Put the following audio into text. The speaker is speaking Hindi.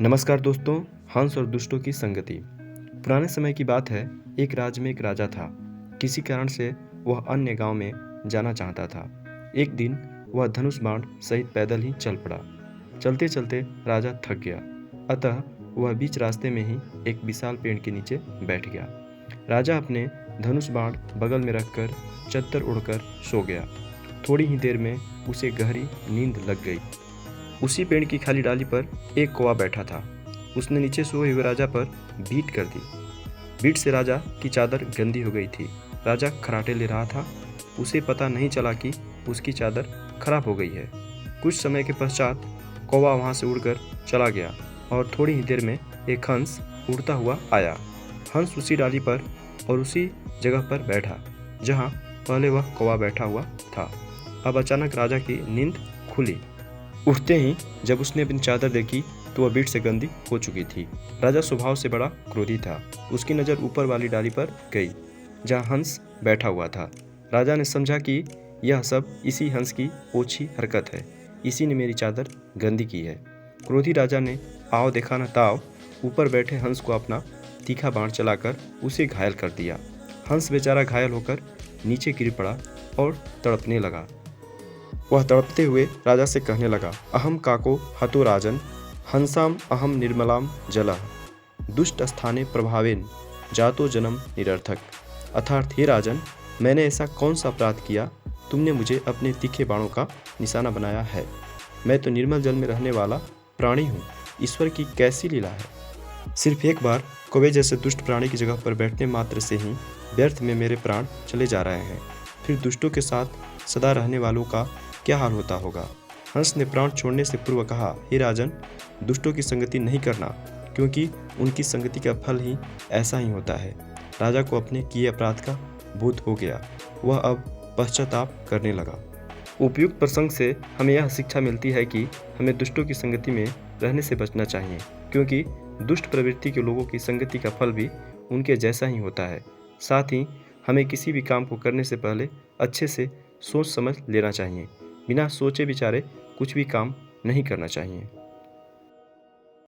नमस्कार दोस्तों। हंस और दुष्टों की संगति। पुराने समय की बात है। एक राज्य में एक राजा था। किसी कारण से वह अन्य गांव में जाना चाहता था। एक दिन वह धनुष बाण सहित पैदल ही चल पड़ा। चलते चलते राजा थक गया, अतः वह बीच रास्ते में ही एक विशाल पेड़ के नीचे बैठ गया। राजा अपने धनुष बाण बगल में रखकर चद्दर उड़कर सो गया। थोड़ी ही देर में उसे गहरी नींद लग गई। उसी पेड़ की खाली डाली पर एक कौवा बैठा था। उसने नीचे सोए हुए राजा पर बीट कर दी। बीट से राजा की चादर गंदी हो गई थी। राजा खराटे ले रहा था। उसे पता नहीं चला कि उसकी चादर खराब हो गई है। कुछ समय के पश्चात कौवा वहां से उड़कर चला गया और थोड़ी ही देर में एक हंस उड़ता हुआ आया। हंस उसी डाली पर और उसी जगह पर बैठा जहां पहले वह कौवा बैठा हुआ था। अब अचानक राजा की नींद खुली। उठते ही जब उसने अपनी चादर देखी तो वह बीट से गंदी हो चुकी थी। राजा स्वभाव से बड़ा क्रोधी था। उसकी नज़र ऊपर वाली डाली पर गई जहाँ हंस बैठा हुआ था। राजा ने समझा कि यह सब इसी हंस की ओछी हरकत है। इसी ने मेरी चादर गंदी की है। क्रोधी राजा ने आओ देखा न ताओ ऊपर बैठे हंस को अपना तीखा बाण चलाकर उसे घायल कर दिया। हंस बेचारा घायल होकर नीचे गिर पड़ा और तड़पने लगा। वह तड़पते हुए राजा से कहने लगा, अहम काको हतो राजन, हंसाम अहम निर्मलाम जलः, दुष्ट स्थाने प्रभावेन जातो जन्म निरर्थक। अर्थात हे राजन, मैंने ऐसा कौन सा अपराध किया, तुमने मुझे अपने तीखे बाणों का निशाना बनाया है। मैं तो निर्मल जल में रहने वाला प्राणी हूँ। ईश्वर की कैसी लीला है। सिर्फ एक बार कौवे जैसे दुष्ट प्राणी की जगह पर बैठने मात्र से ही व्यर्थ में मेरे प्राण चले जा रहे हैं। फिर दुष्टों के साथ सदा रहने वालों का क्या हाल होता होगा। हंस ने प्राण छोड़ने से पूर्व कहा, हे राजन, दुष्टों की संगति नहीं करना, क्योंकि उनकी संगति का फल ही ऐसा ही होता है। राजा को अपने किए अपराध का बोध हो गया। वह अब पश्चाताप करने लगा। उपयुक्त प्रसंग से हमें यह शिक्षा मिलती है कि हमें दुष्टों की संगति में रहने से बचना चाहिए, क्योंकि दुष्ट प्रवृत्ति के लोगों की संगति का फल भी उनके जैसा ही होता है। साथ ही हमें किसी भी काम को करने से पहले अच्छे से सोच समझ लेना चाहिए। बिना सोचे विचारे कुछ भी काम नहीं करना चाहिए।